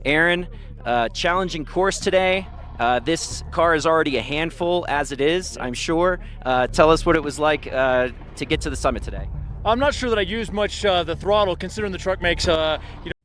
Aron, challenging course today. This car is already a handful as it is, I'm sure. Tell us what it was like to get to the summit today. I'm not sure that I used much the throttle, considering the truck makes,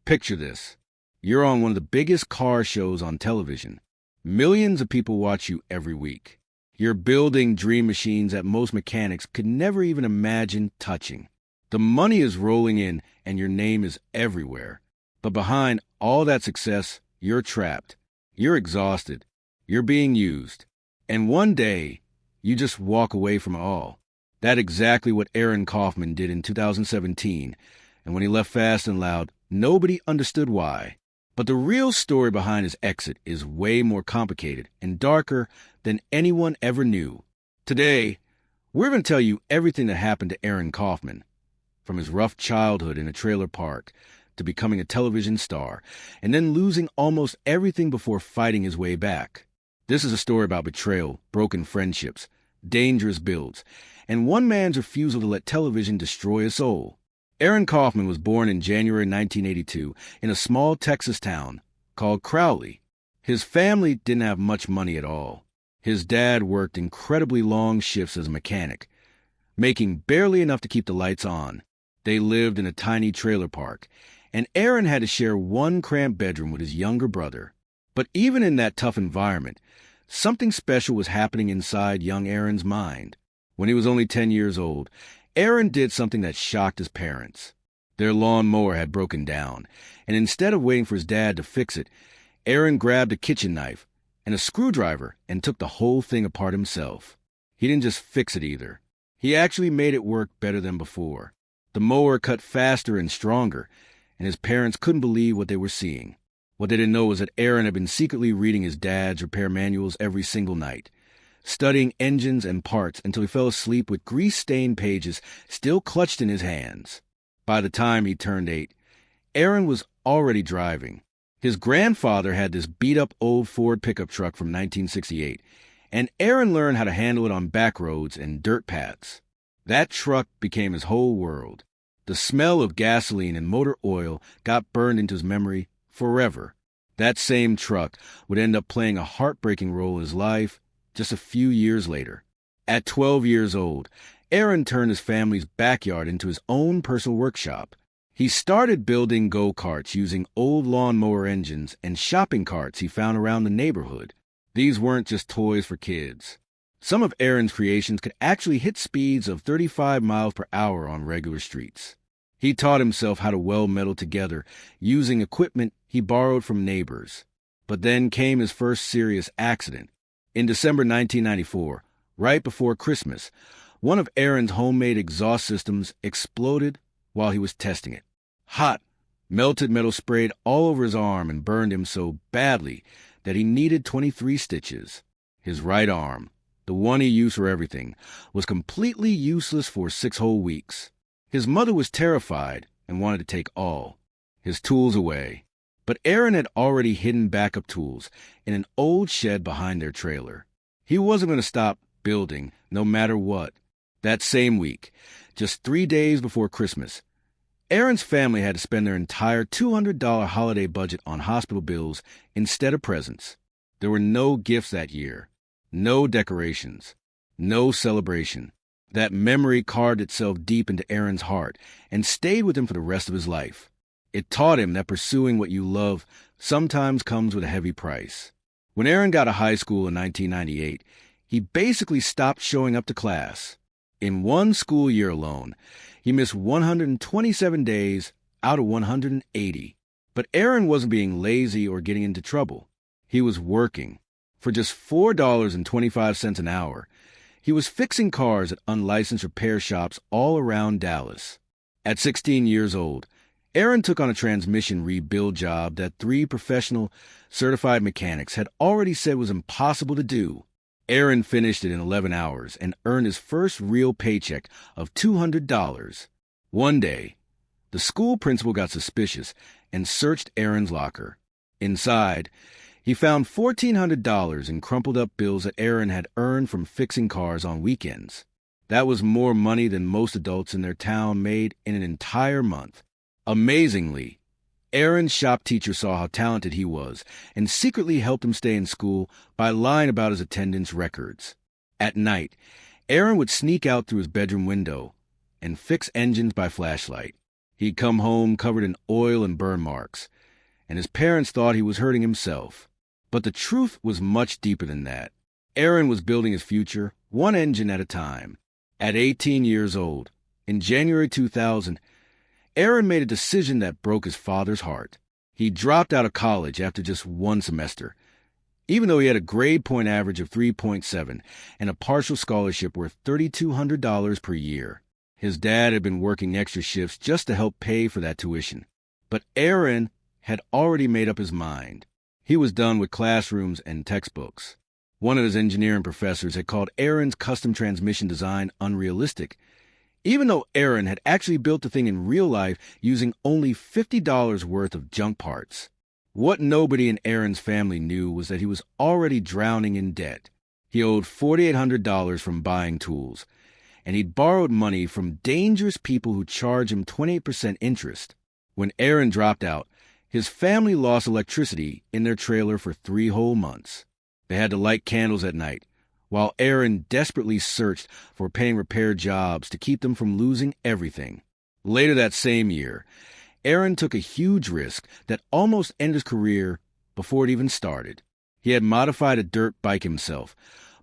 Picture this. You're on one of the biggest car shows on television. Millions of people watch you every week. You're building dream machines that most mechanics could never even imagine touching. The money is rolling in and your name is everywhere. But behind all that success, you're trapped. You're exhausted. You're being used. And one day, you just walk away from it all. That's exactly what Aron Kaufman did in 2017. And when he left fast and loud, nobody understood why. But the real story behind his exit is way more complicated and darker than anyone ever knew. Today, we're going to tell you everything that happened to Aron Kaufman, from his rough childhood in a trailer park to becoming a television star, and then losing almost everything before fighting his way back. This is a story about betrayal, broken friendships, dangerous builds, and one man's refusal to let television destroy his soul. Aron Kaufman was born in January 1982 in a small Texas town called Crowley. His family didn't have much money at all. His dad worked incredibly long shifts as a mechanic, making barely enough to keep the lights on. They lived in a tiny trailer park, and Aron had to share one cramped bedroom with his younger brother. But even in that tough environment, something special was happening inside young Aron's mind. When he was only 10 years old, Aron did something that shocked his parents. Their lawnmower had broken down, and instead of waiting for his dad to fix it, Aron grabbed a kitchen knife and a screwdriver and took the whole thing apart himself. He didn't just fix it either. He actually made it work better than before. The mower cut faster and stronger, and his parents couldn't believe what they were seeing. What they didn't know was that Aron had been secretly reading his dad's repair manuals every single night, studying engines and parts until he fell asleep with grease-stained pages still clutched in his hands. By the time he turned 8, Aron was already driving. His grandfather had this beat-up old Ford pickup truck from 1968, and Aron learned how to handle it on back roads and dirt paths. That truck became his whole world. The smell of gasoline and motor oil got burned into his memory forever. That same truck would end up playing a heartbreaking role in his life just a few years later. At 12 years old, Aron turned his family's backyard into his own personal workshop. He started building go-karts using old lawnmower engines and shopping carts he found around the neighborhood. These weren't just toys for kids. Some of Aron's creations could actually hit speeds of 35 miles per hour on regular streets. He taught himself how to weld metal together using equipment he borrowed from neighbors. But then came his first serious accident. In December 1994, right before Christmas, one of Aron's homemade exhaust systems exploded while he was testing it. Hot, melted metal sprayed all over his arm and burned him so badly that he needed 23 stitches. His right arm, the one he used for everything, was completely useless for 6 whole weeks. His mother was terrified and wanted to take all his tools away. But Aron had already hidden backup tools in an old shed behind their trailer. He wasn't going to stop building no matter what. That same week, just 3 days before Christmas, Aron's family had to spend their entire $200 holiday budget on hospital bills instead of presents. There were no gifts that year, no decorations, no celebration. That memory carved itself deep into Aron's heart and stayed with him for the rest of his life. It taught him that pursuing what you love sometimes comes with a heavy price. When Aron got to high school in 1998, he basically stopped showing up to class. In one school year alone, he missed 127 days out of 180. But Aron wasn't being lazy or getting into trouble. He was working. For just $4.25 an hour, he was fixing cars at unlicensed repair shops all around Dallas. At 16 years old, Aron took on a transmission rebuild job that 3 professional certified mechanics had already said was impossible to do. Aron finished it in 11 hours and earned his first real paycheck of $200. One day, the school principal got suspicious and searched Aron's locker. Inside, he found $1,400 in crumpled up bills that Aron had earned from fixing cars on weekends. That was more money than most adults in their town made in an entire month. Amazingly, Aron's shop teacher saw how talented he was and secretly helped him stay in school by lying about his attendance records. At night, Aron would sneak out through his bedroom window and fix engines by flashlight. He'd come home covered in oil and burn marks, and his parents thought he was hurting himself. But the truth was much deeper than that. Aron was building his future, one engine at a time. At 18 years old, in January 2000, Aron made a decision that broke his father's heart. He dropped out of college after just one semester, even though he had a grade point average of 3.7 and a partial scholarship worth $3,200 per year. His dad had been working extra shifts just to help pay for that tuition. But Aron had already made up his mind. He was done with classrooms and textbooks. One of his engineering professors had called Aron's custom transmission design unrealistic, even though Aron had actually built the thing in real life using only $50 worth of junk parts. What nobody in Aron's family knew was that he was already drowning in debt. He owed $4,800 from buying tools, and he'd borrowed money from dangerous people who charged him 28% interest. When Aron dropped out, his family lost electricity in their trailer for 3 whole months. They had to light candles at night, while Aron desperately searched for paying repair jobs to keep them from losing everything. Later that same year, Aron took a huge risk that almost ended his career before it even started. He had modified a dirt bike himself,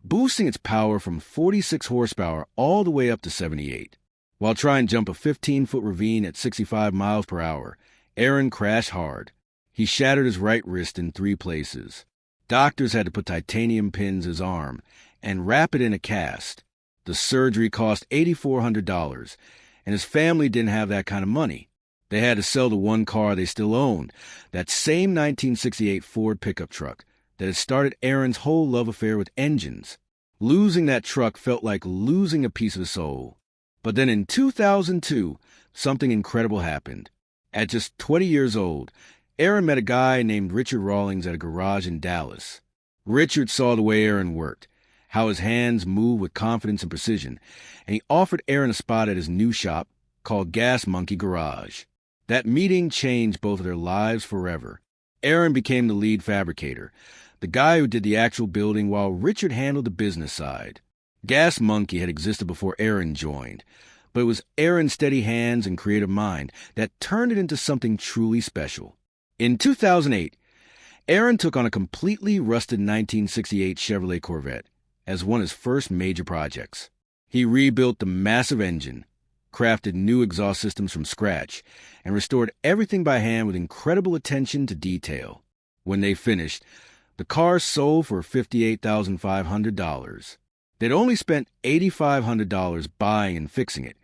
boosting its power from 46 horsepower all the way up to 78. While trying to jump a 15-foot ravine at 65 miles per hour, Aron crashed hard. He shattered his right wrist in 3 places. Doctors had to put titanium pins in his arm and wrap it in a cast. The surgery cost $8,400, and his family didn't have that kind of money. They had to sell the one car they still owned, that same 1968 Ford pickup truck that had started Aron's whole love affair with engines. Losing that truck felt like losing a piece of his soul. But then in 2002, something incredible happened. At just 20 years old, Aron met a guy named Richard Rawlings at a garage in Dallas. Richard saw the way Aron worked, how his hands moved with confidence and precision, and he offered Aron a spot at his new shop called Gas Monkey Garage. That meeting changed both of their lives forever. Aron became the lead fabricator, the guy who did the actual building while Richard handled the business side. Gas Monkey had existed before Aron joined, but it was Aron's steady hands and creative mind that turned it into something truly special. In 2008, Aron took on a completely rusted 1968 Chevrolet Corvette as one of his first major projects. He rebuilt the massive engine, crafted new exhaust systems from scratch, and restored everything by hand with incredible attention to detail. When they finished, the car sold for $58,500. They'd only spent $8,500 buying and fixing it,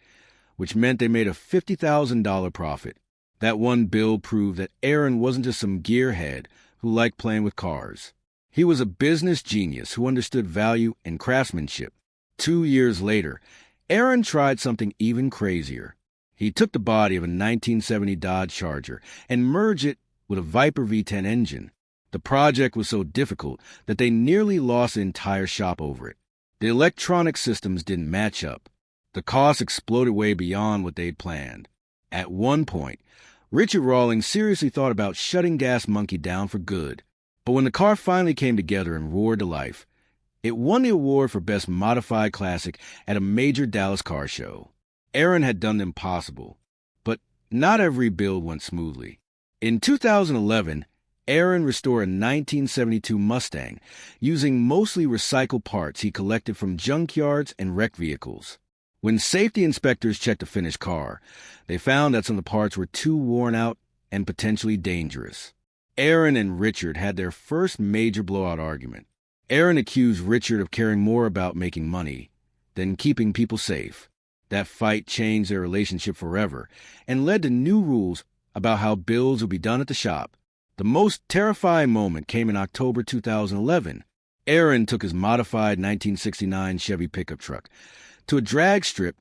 which meant they made a $50,000 profit. That one build proved that Aron wasn't just some gearhead who liked playing with cars. He was a business genius who understood value and craftsmanship. 2 years later, Aron tried something even crazier. He took the body of a 1970 Dodge Charger and merged it with a Viper V10 engine. The project was so difficult that they nearly lost the entire shop over it. The electronic systems didn't match up. The costs exploded way beyond what they'd planned. At one point, Richard Rawlings seriously thought about shutting Gas Monkey down for good. But when the car finally came together and roared to life, it won the award for Best Modified Classic at a major Dallas car show. Aron had done the impossible, but not every build went smoothly. In 2011, Aron restored a 1972 Mustang using mostly recycled parts he collected from junkyards and wrecked vehicles. When safety inspectors checked the finished car, they found that some of the parts were too worn out and potentially dangerous. Aron and Richard had their first major blowout argument. Aron accused Richard of caring more about making money than keeping people safe. That fight changed their relationship forever and led to new rules about how builds would be done at the shop. The most terrifying moment came in October 2011. Aron took his modified 1969 Chevy pickup truck to a drag strip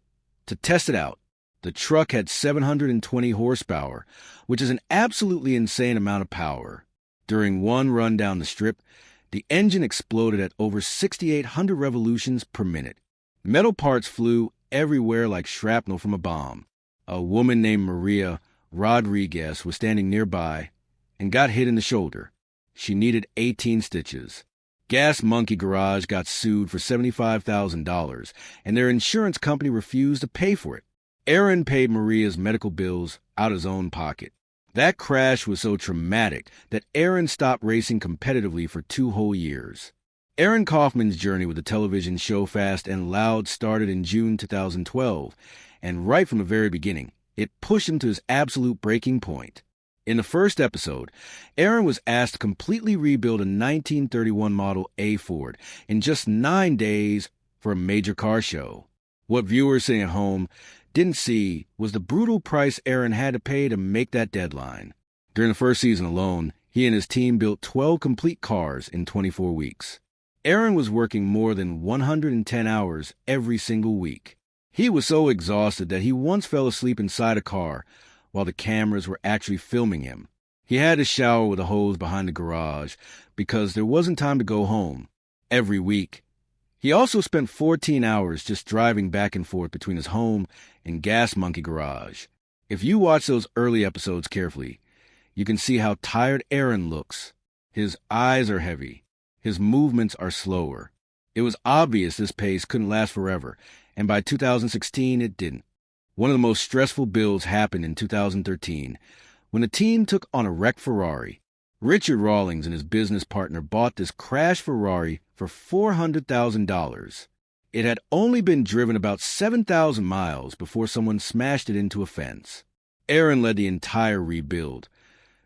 to test it out. The truck had 720 horsepower, which is an absolutely insane amount of power. During one run down the strip, the engine exploded at over 6,800 revolutions per minute. Metal parts flew everywhere like shrapnel from a bomb. A woman named Maria Rodriguez, was standing nearby and got hit in the shoulder. She needed 18 stitches. Gas Monkey Garage got sued for $75,000, and their insurance company refused to pay for it. Aron paid Maria's medical bills out of his own pocket. That crash was so traumatic that Aron stopped racing competitively for 2 whole years. Aron Kaufman's journey with the television show Fast and Loud started in June 2012, and right from the very beginning, it pushed him to his absolute breaking point. In the first episode, Aron was asked to completely rebuild a 1931 model A Ford in just 9 days for a major car show. What viewers sitting at home didn't see was the brutal price Aron had to pay to make that deadline. During the first season alone, he and his team built 12 complete cars in 24 weeks. Aron was working more than 110 hours every single week. He was so exhausted that he once fell asleep inside a car while the cameras were actually filming him. He had to shower with a hose behind the garage because there wasn't time to go home. Every week, he also spent 14 hours just driving back and forth between his home and Gas Monkey Garage. If you watch those early episodes carefully, you can see how tired Aron looks. His eyes are heavy. His movements are slower. It was obvious this pace couldn't last forever, and by 2016 it didn't. One of the most stressful builds happened in 2013 when the team took on a wrecked Ferrari. Richard Rawlings and his business partner bought this crashed Ferrari for $400,000. It had only been driven about 7,000 miles before someone smashed it into a fence. Aron led the entire rebuild,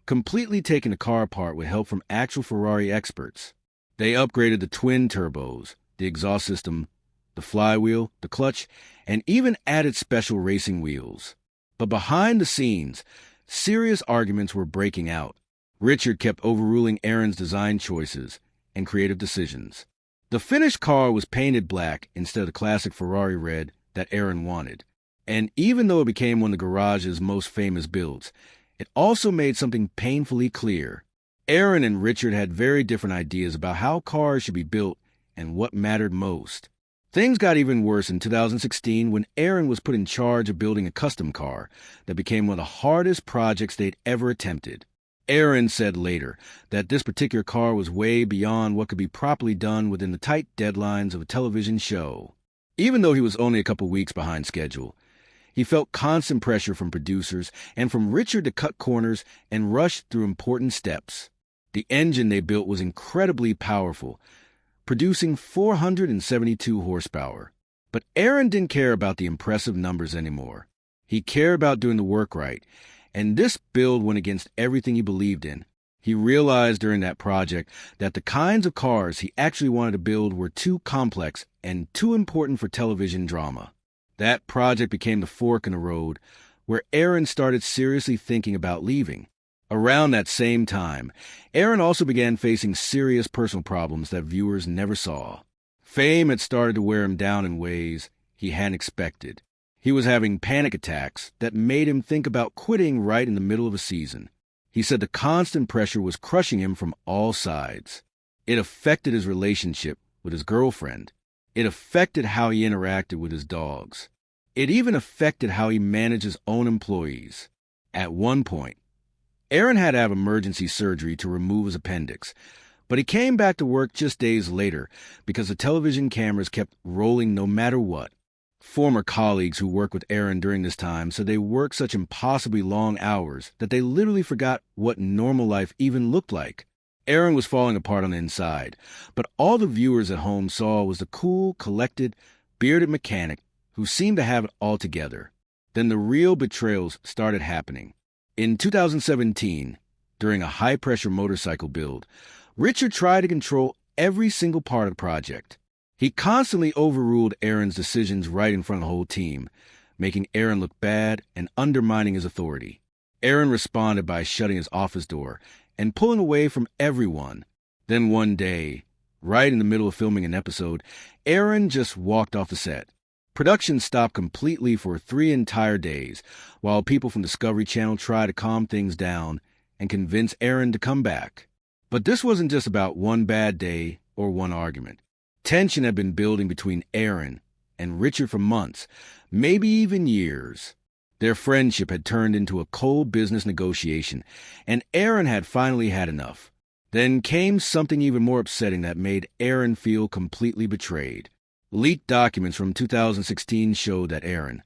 completely taking the car apart with help from actual Ferrari experts. They upgraded the twin turbos, the exhaust system, the flywheel, the clutch, and even added special racing wheels. But behind the scenes, serious arguments were breaking out. Richard kept overruling Aron's design choices and creative decisions. The finished car was painted black instead of the classic Ferrari red that Aron wanted. And even though it became one of the garage's most famous builds, it also made something painfully clear. Aron and Richard had very different ideas about how cars should be built and what mattered most. Things got even worse in 2016 when Aron was put in charge of building a custom car that became one of the hardest projects they'd ever attempted. Aron said later that this particular car was way beyond what could be properly done within the tight deadlines of a television show. Even though he was only a couple weeks behind schedule, he felt constant pressure from producers and from Richard to cut corners and rush through important steps. The engine they built was incredibly powerful, producing 472 horsepower. But Aron didn't care about the impressive numbers anymore. He cared about doing the work right, and this build went against everything he believed in. He realized during that project that the kinds of cars he actually wanted to build were too complex and too important for television drama. That project became the fork in the road where Aron started seriously thinking about leaving. Around that same time, Aron also began facing serious personal problems that viewers never saw. Fame had started to wear him down in ways he hadn't expected. He was having panic attacks that made him think about quitting right in the middle of a season. He said the constant pressure was crushing him from all sides. It affected his relationship with his girlfriend. It affected how he interacted with his dogs. It even affected how he managed his own employees. At one point, Aron had to have emergency surgery to remove his appendix, but he came back to work just days later because the television cameras kept rolling no matter what. Former colleagues who worked with Aron during this time said they worked such impossibly long hours that they literally forgot what normal life even looked like. Aron was falling apart on the inside, but all the viewers at home saw was the cool, collected, bearded mechanic who seemed to have it all together. Then the real betrayals started happening. In 2017, during a high-pressure motorcycle build, Richard tried to control every single part of the project. He constantly overruled Aron's decisions right in front of the whole team, making Aron look bad and undermining his authority. Aron responded by shutting his office door and pulling away from everyone. Then one day, right in the middle of filming an episode, Aron just walked off the set. Production stopped completely for 3 entire days, while people from Discovery Channel tried to calm things down and convince Aron to come back. But this wasn't just about one bad day or one argument. Tension had been building between Aron and Richard for months, maybe even years. Their friendship had turned into a cold business negotiation, and Aron had finally had enough. Then came something even more upsetting that made Aron feel completely betrayed. Leaked documents from 2016 showed that Aron,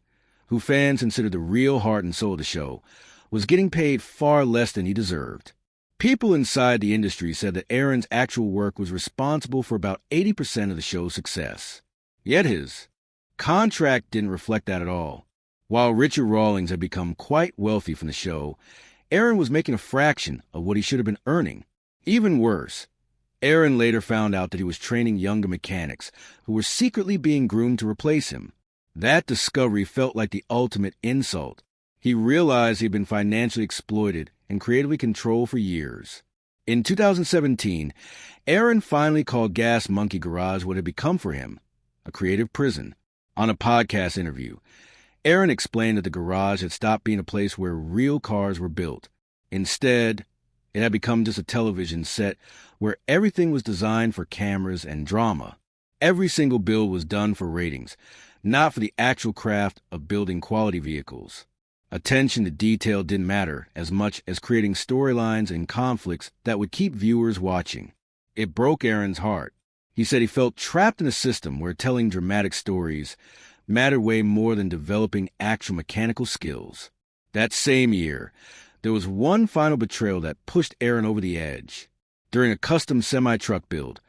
who fans considered the real heart and soul of the show, was getting paid far less than he deserved. People inside the industry said that Aron's actual work was responsible for about 80% of the show's success. Yet his contract didn't reflect that at all. While Richard Rawlings had become quite wealthy from the show, Aron was making a fraction of what he should have been earning. Even worse, Aron later found out that he was training younger mechanics who were secretly being groomed to replace him. That discovery felt like the ultimate insult. He realized he'd been financially exploited and creatively controlled for years. In 2017, Aron finally called Gas Monkey Garage what had become for him, a creative prison. On a podcast interview, Aron explained that the garage had stopped being a place where real cars were built. Instead, it had become just a television set where everything was designed for cameras and drama. Every single build was done for ratings, not for the actual craft of building quality vehicles. Attention to detail didn't matter as much as creating storylines and conflicts that would keep viewers watching. It broke Aron's heart. He said he felt trapped in a system where telling dramatic stories mattered way more than developing actual mechanical skills. That same year, there was one final betrayal that pushed Aron over the edge. During a custom semi-truck build,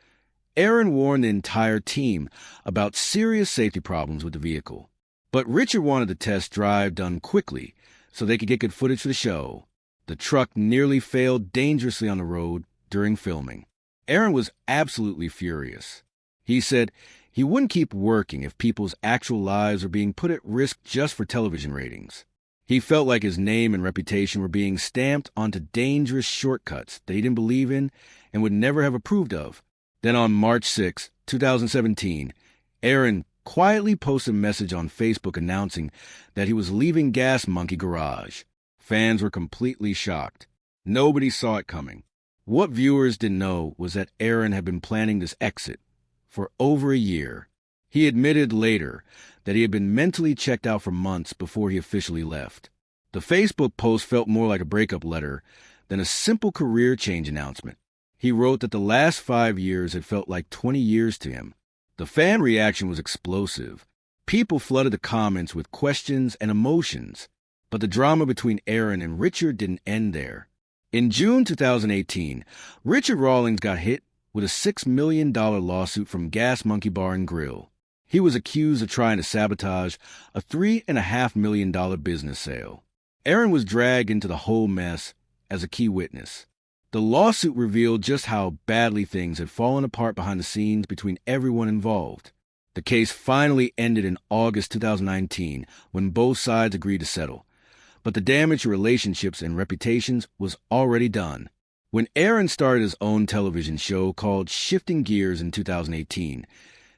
Aron warned the entire team about serious safety problems with the vehicle. But Richard wanted the test drive done quickly so they could get good footage for the show. The truck nearly failed dangerously on the road during filming. Aron was absolutely furious. He said he wouldn't keep working if people's actual lives were being put at risk just for television ratings. He felt like his name and reputation were being stamped onto dangerous shortcuts that he didn't believe in and would never have approved of. Then on March 6, 2017, Aron quietly posted a message on Facebook announcing that he was leaving Gas Monkey Garage. Fans were completely shocked. Nobody saw it coming. What viewers didn't know was that Aron had been planning this exit for over a year. He admitted later that he had been mentally checked out for months before he officially left. The Facebook post felt more like a breakup letter than a simple career change announcement. He wrote that the last 5 years had felt like 20 years to him. The fan reaction was explosive. People flooded the comments with questions and emotions. But the drama between Aron and Richard didn't end there. In June 2018, Richard Rawlings got hit with a $6 million lawsuit from Gas Monkey Bar and Grill. He was accused of trying to sabotage a $3.5 million business sale. Aron was dragged into the whole mess as a key witness. The lawsuit revealed just how badly things had fallen apart behind the scenes between everyone involved. The case finally ended in August 2019 when both sides agreed to settle. But the damage to relationships and reputations was already done. When Aron started his own television show called Shifting Gears in 2018,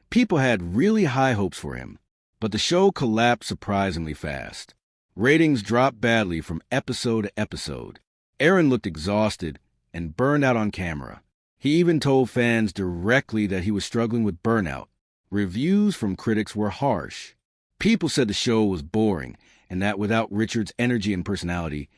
people had really high hopes for him. But the show collapsed surprisingly fast. Ratings dropped badly from episode to episode. Aron looked exhausted and burned out on camera. He even told fans directly that he was struggling with burnout. Reviews from critics were harsh. People said the show was boring and that without Richard's energy and personality,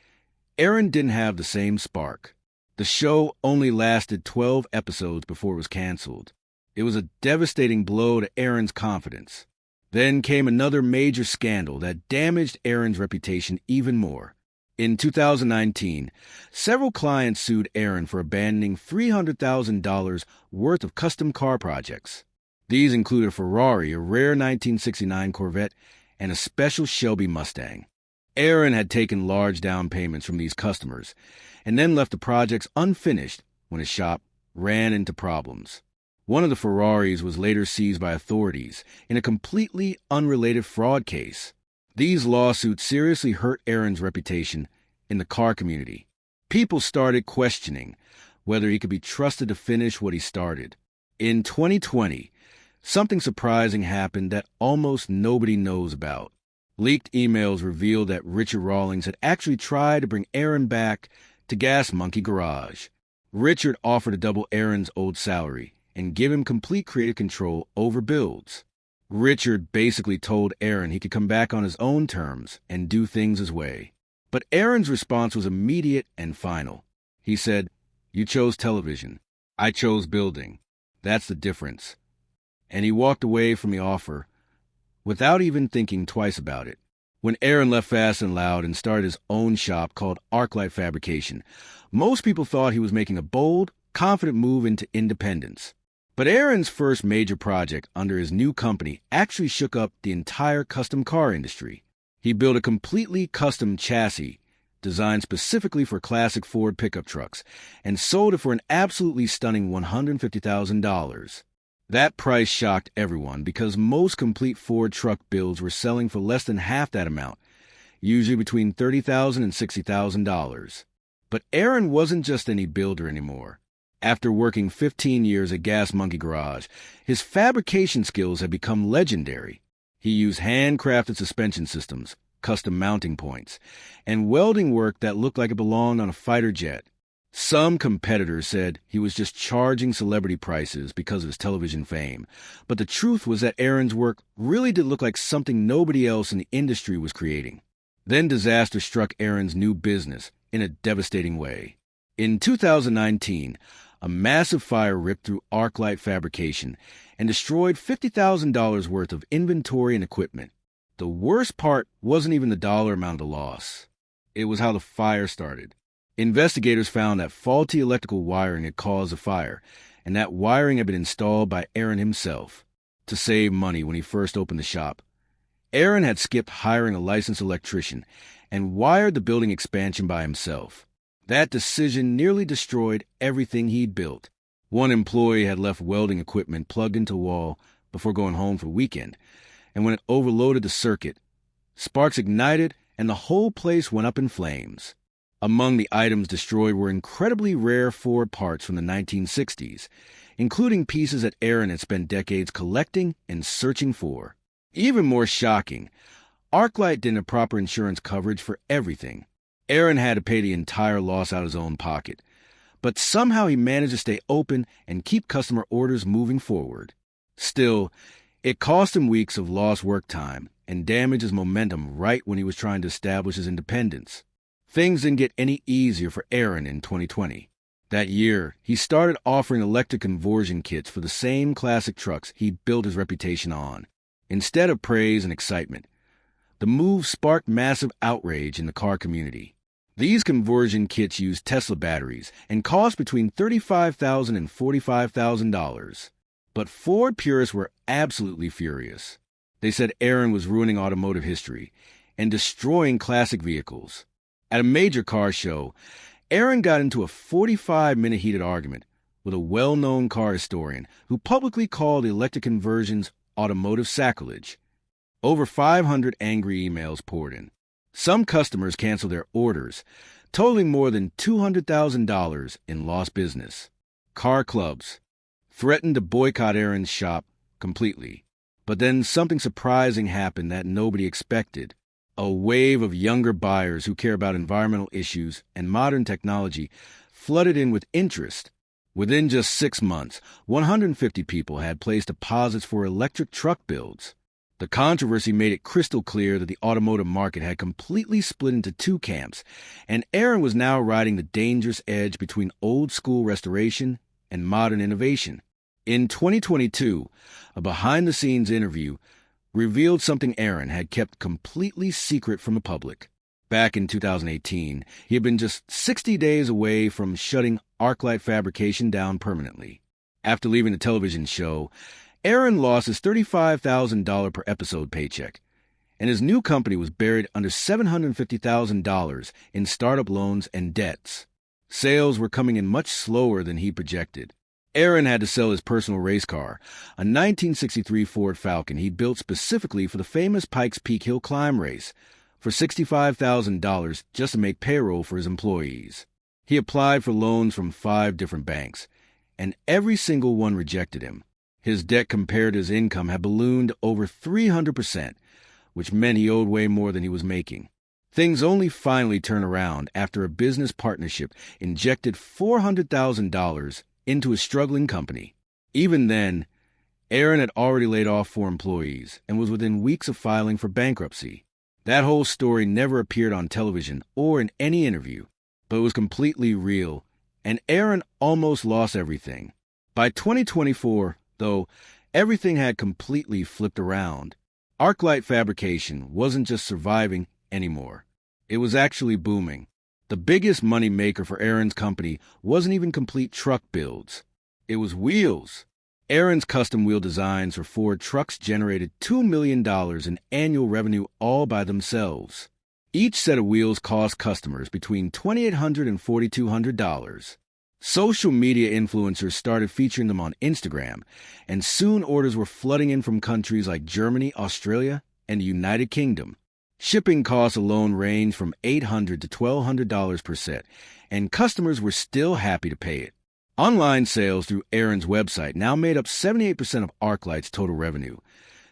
Aron didn't have the same spark. The show only lasted 12 episodes before it was canceled. It was a devastating blow to Aron's confidence. Then came another major scandal that damaged Aron's reputation even more. In 2019, several clients sued Aron for abandoning $300,000 worth of custom car projects. These included a Ferrari, a rare 1969 Corvette, and a special Shelby Mustang. Aron had taken large down payments from these customers and then left the projects unfinished when his shop ran into problems. One of the Ferraris was later seized by authorities in a completely unrelated fraud case. These lawsuits seriously hurt Aron's reputation in the car community. People started questioning whether he could be trusted to finish what he started. In 2020, something surprising happened that almost nobody knows about. Leaked emails revealed that Richard Rawlings had actually tried to bring Aron back to Gas Monkey Garage. Richard offered to double Aron's old salary and give him complete creative control over builds. Richard basically told Aron he could come back on his own terms and do things his way. But Aron's response was immediate and final. He said, "You chose television. I chose building. That's the difference." And he walked away from the offer without even thinking twice about it. When Aron left Fast and Loud and started his own shop called ArcLight Fabrication, most people thought he was making a bold, confident move into independence. But Aron's first major project under his new company actually shook up the entire custom car industry. He built a completely custom chassis designed specifically for classic Ford pickup trucks and sold it for an absolutely stunning $150,000. That price shocked everyone because most complete Ford truck builds were selling for less than half that amount, usually between $30,000 and $60,000. But Aron wasn't just any builder anymore. After working 15 years at Gas Monkey Garage, his fabrication skills had become legendary. He used handcrafted suspension systems, custom mounting points, and welding work that looked like it belonged on a fighter jet. Some competitors said he was just charging celebrity prices because of his television fame, but the truth was that Aron's work really did look like something nobody else in the industry was creating. Then disaster struck Aron's new business in a devastating way. In 2019, a massive fire ripped through ArcLight Fabrication and destroyed $50,000 worth of inventory and equipment. The worst part wasn't even the dollar amount of the loss. It was how the fire started. Investigators found that faulty electrical wiring had caused the fire, and that wiring had been installed by Aron himself to save money when he first opened the shop. Aron had skipped hiring a licensed electrician and wired the building expansion by himself. That decision nearly destroyed everything he'd built. One employee had left welding equipment plugged into a wall before going home for the weekend, and when it overloaded the circuit, sparks ignited and the whole place went up in flames. Among the items destroyed were incredibly rare Ford parts from the 1960s, including pieces that Aron had spent decades collecting and searching for. Even more shocking, ArcLight didn't have proper insurance coverage for everything. Aron had to pay the entire loss out of his own pocket, but somehow he managed to stay open and keep customer orders moving forward. Still, it cost him weeks of lost work time and damaged his momentum right when he was trying to establish his independence. Things didn't get any easier for Aron in 2020. That year, he started offering electric conversion kits for the same classic trucks he built his reputation on. Instead of praise and excitement, the move sparked massive outrage in the car community. These conversion kits used Tesla batteries and cost between $35,000 and $45,000. But Ford purists were absolutely furious. They said Aron was ruining automotive history and destroying classic vehicles. At a major car show, Aron got into a 45-minute heated argument with a well-known car historian who publicly called the electric conversions automotive sacrilege. Over 500 angry emails poured in. Some customers canceled their orders, totaling more than $200,000 in lost business. Car clubs threatened to boycott Aron's shop completely. But then something surprising happened that nobody expected. A wave of younger buyers who care about environmental issues and modern technology flooded in with interest. Within just 6 months, 150 people had placed deposits for electric truck builds. The controversy made it crystal clear that the automotive market had completely split into two camps, and Aron was now riding the dangerous edge between old-school restoration and modern innovation. In 2022, a behind-the-scenes interview revealed something Aron had kept completely secret from the public. Back in 2018, he had been just 60 days away from shutting ArcLight Fabrication down permanently. After leaving the television show, Aron lost his $35,000 per episode paycheck, and his new company was buried under $750,000 in startup loans and debts. Sales were coming in much slower than he projected. Aron had to sell his personal race car, a 1963 Ford Falcon he built specifically for the famous Pikes Peak Hill Climb race, for $65,000 just to make payroll for his employees. He applied for loans from 5 different banks, and every single one rejected him. His debt compared to his income had ballooned over 300%, which meant he owed way more than he was making. Things only finally turned around after a business partnership injected $400,000 into his struggling company. Even then, Aron had already laid off 4 employees and was within weeks of filing for bankruptcy. That whole story never appeared on television or in any interview, but it was completely real, and Aron almost lost everything. By 2024, though, everything had completely flipped around. Arclight fabrication wasn't just surviving anymore. It was actually booming. The biggest money maker for Aron's company wasn't even complete truck builds. It was wheels. Aron's custom wheel designs for Ford trucks generated $2 million in annual revenue all by themselves. Each set of wheels cost customers between $2,800 and $4,200. Social media influencers started featuring them on Instagram, and soon orders were flooding in from countries like Germany, Australia, and the United Kingdom. Shipping costs alone ranged from $800 to $1,200 per set, and customers were still happy to pay it. Online sales through Aron's website now made up 78% of Arclight's total revenue,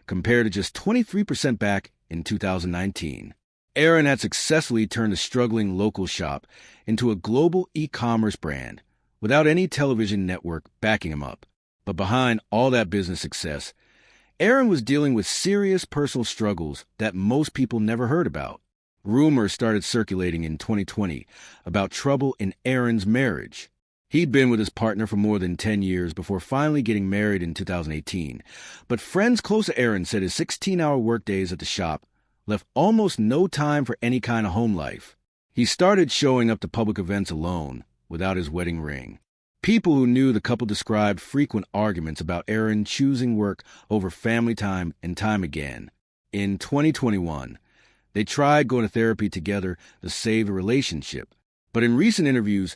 compared to just 23% back in 2019. Aron had successfully turned a struggling local shop into a global e-commerce brand, without any television network backing him up. But behind all that business success, Aron was dealing with serious personal struggles that most people never heard about. Rumors started circulating in 2020 about trouble in Aron's marriage. He'd been with his partner for more than 10 years before finally getting married in 2018, but friends close to Aron said his 16-hour workdays at the shop left almost no time for any kind of home life. He started showing up to public events alone, without his wedding ring. People who knew the couple described frequent arguments about Aron choosing work over family time and time again. In 2021, they tried going to therapy together to save the relationship, but in recent interviews,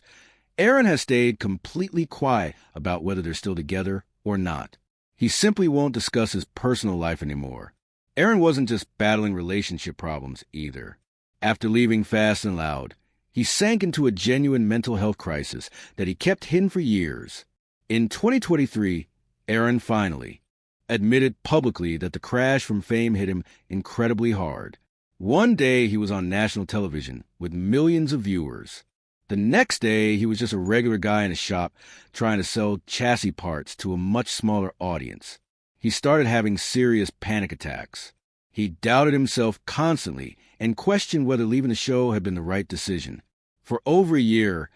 Aron has stayed completely quiet about whether they're still together or not. He simply won't discuss his personal life anymore. Aron wasn't just battling relationship problems either. After leaving Fast and Loud, he sank into a genuine mental health crisis that he kept hidden for years. In 2023, Aron finally admitted publicly that the crash from fame hit him incredibly hard. One day he was on national television with millions of viewers. The next day, he was just a regular guy in a shop trying to sell chassis parts to a much smaller audience. He started having serious panic attacks. He doubted himself constantly and questioned whether leaving the show had been the right decision. For over a year,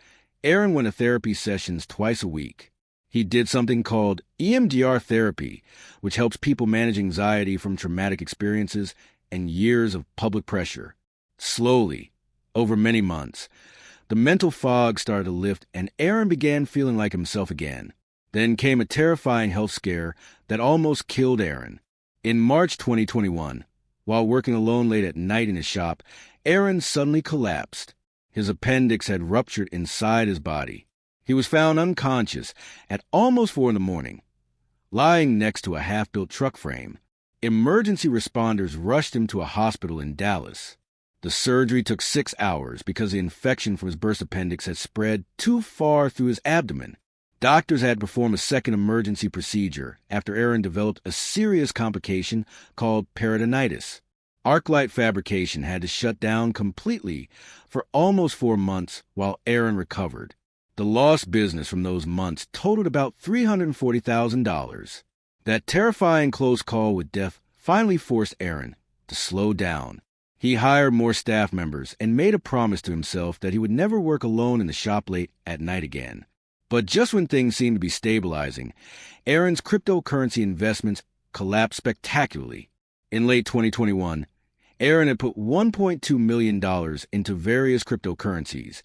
Aron went to therapy sessions twice a week. He did something called EMDR therapy, which helps people manage anxiety from traumatic experiences and years of public pressure. Slowly, over many months, the mental fog started to lift, and Aron began feeling like himself again. Then came a terrifying health scare that almost killed Aron. In March 2021, while working alone late at night in his shop, Aron suddenly collapsed. His appendix had ruptured inside his body. He was found unconscious at almost 4 a.m, lying next to a half-built truck frame. Emergency responders rushed him to a hospital in Dallas. The surgery took 6 hours because the infection from his burst appendix had spread too far through his abdomen. Doctors had to perform a second emergency procedure after Aron developed a serious complication called peritonitis. Arclight fabrication had to shut down completely for almost 4 months while Aron recovered. The lost business from those months totaled about $340,000. That terrifying close call with death finally forced Aron to slow down. He hired more staff members and made a promise to himself that he would never work alone in the shop late at night again. But just when things seemed to be stabilizing, Aron's cryptocurrency investments collapsed spectacularly. In late 2021, Aron had put $1.2 million into various cryptocurrencies,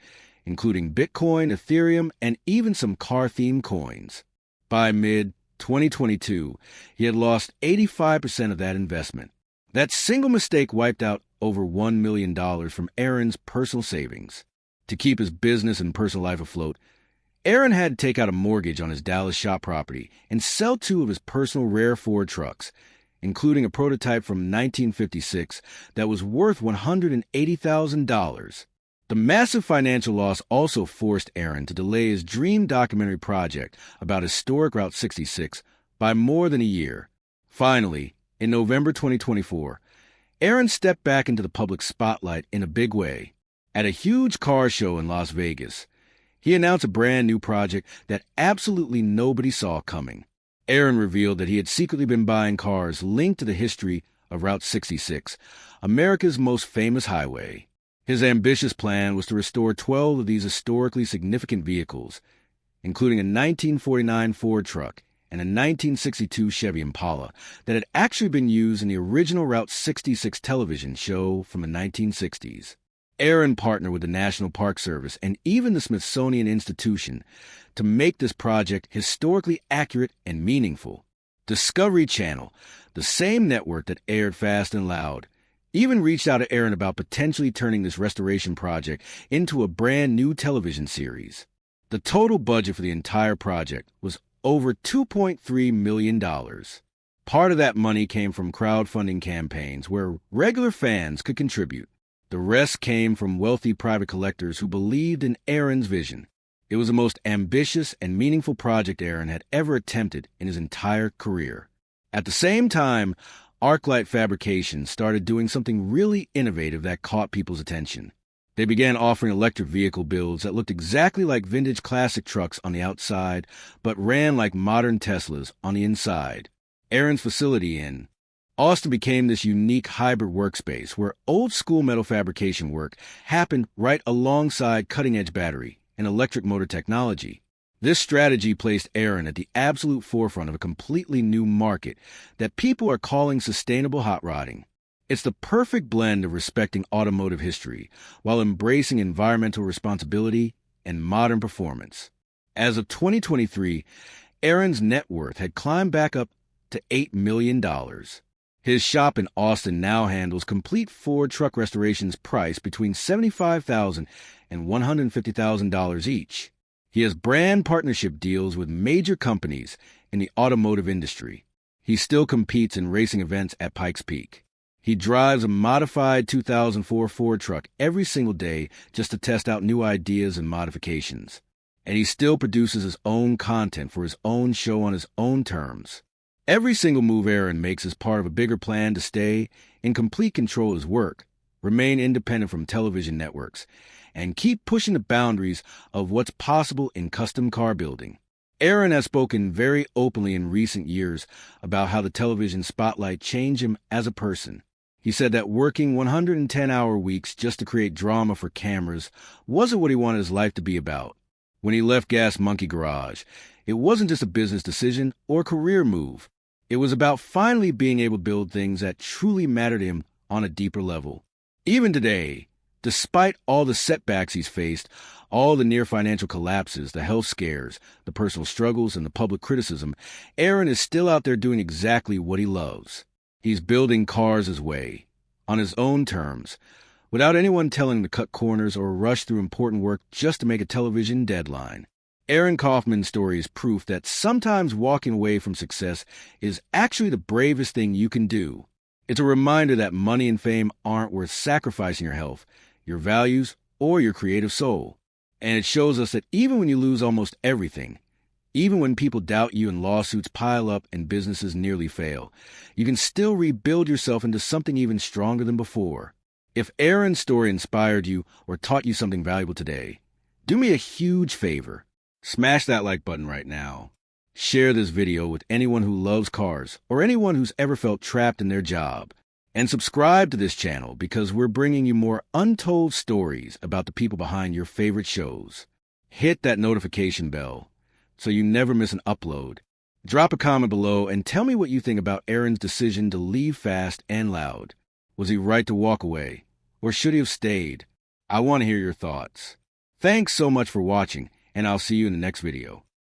including Bitcoin, Ethereum, and even some car-themed coins. By mid-2022, he had lost 85% of that investment. That single mistake wiped out over $1 million from Aron's personal savings. To keep his business and personal life afloat, Aron had to take out a mortgage on his Dallas shop property and sell 2 of his personal rare Ford trucks, including a prototype from 1956 that was worth $180,000. The massive financial loss also forced Aron to delay his dream documentary project about historic Route 66 by more than a year. Finally, in November 2024, Aron stepped back into the public spotlight in a big way. At a huge car show in Las Vegas, he announced a brand new project that absolutely nobody saw coming. Aron revealed that he had secretly been buying cars linked to the history of Route 66, America's most famous highway. His ambitious plan was to restore 12 of these historically significant vehicles, including a 1949 Ford truck and a 1962 Chevy Impala that had actually been used in the original Route 66 television show from the 1960s. Aron partnered with the National Park Service and even the Smithsonian Institution to make this project historically accurate and meaningful. Discovery Channel, the same network that aired Fast and Loud, even reached out to Aron about potentially turning this restoration project into a brand new television series. The total budget for the entire project was over $2.3 million. Part of that money came from crowdfunding campaigns where regular fans could contribute. The rest came from wealthy private collectors who believed in Aron's vision. It was the most ambitious and meaningful project Aron had ever attempted in his entire career. At the same time, ArcLight Fabrication started doing something really innovative that caught people's attention. They began offering electric vehicle builds that looked exactly like vintage classic trucks on the outside, but ran like modern Teslas on the inside. Aron's facility in Austin became this unique hybrid workspace where old-school metal fabrication work happened right alongside cutting-edge battery and electric motor technology. This strategy placed Aron at the absolute forefront of a completely new market that people are calling sustainable hot rodding. It's the perfect blend of respecting automotive history while embracing environmental responsibility and modern performance. As of 2023, Aron's net worth had climbed back up to $8 million. His shop in Austin now handles complete Ford truck restorations priced between $75,000 and $150,000 each. He has brand partnership deals with major companies in the automotive industry. He still competes in racing events at Pikes Peak. He drives a modified 2004 Ford truck every single day just to test out new ideas and modifications. And he still produces his own content for his own show on his own terms. Every single move Aron makes is part of a bigger plan to stay in complete control of his work, remain independent from television networks, and keep pushing the boundaries of what's possible in custom car building. Aron has spoken very openly in recent years about how the television spotlight changed him as a person. He said that working 110-hour weeks just to create drama for cameras wasn't what he wanted his life to be about. When he left Gas Monkey Garage, it wasn't just a business decision or career move. It was about finally being able to build things that truly mattered to him on a deeper level. Even today, despite all the setbacks he's faced, all the near financial collapses, the health scares, the personal struggles, and the public criticism, Aron is still out there doing exactly what he loves. He's building cars his way, on his own terms, without anyone telling him to cut corners or rush through important work just to make a television deadline. Aron Kaufman's story is proof that sometimes walking away from success is actually the bravest thing you can do. It's a reminder that money and fame aren't worth sacrificing your health, your values, or your creative soul. And it shows us that even when you lose almost everything, even when people doubt you and lawsuits pile up and businesses nearly fail, you can still rebuild yourself into something even stronger than before. If Aron's story inspired you or taught you something valuable today, do me a huge favor. Smash that like button right now. Share this video with anyone who loves cars or anyone who's ever felt trapped in their job. And subscribe to this channel because we're bringing you more untold stories about the people behind your favorite shows. Hit that notification bell so you never miss an upload. Drop a comment below and tell me what you think about Aron's decision to leave Fast and Loud. Was he right to walk away? Or should he have stayed? I want to hear your thoughts. Thanks so much for watching, and I'll see you in the next video.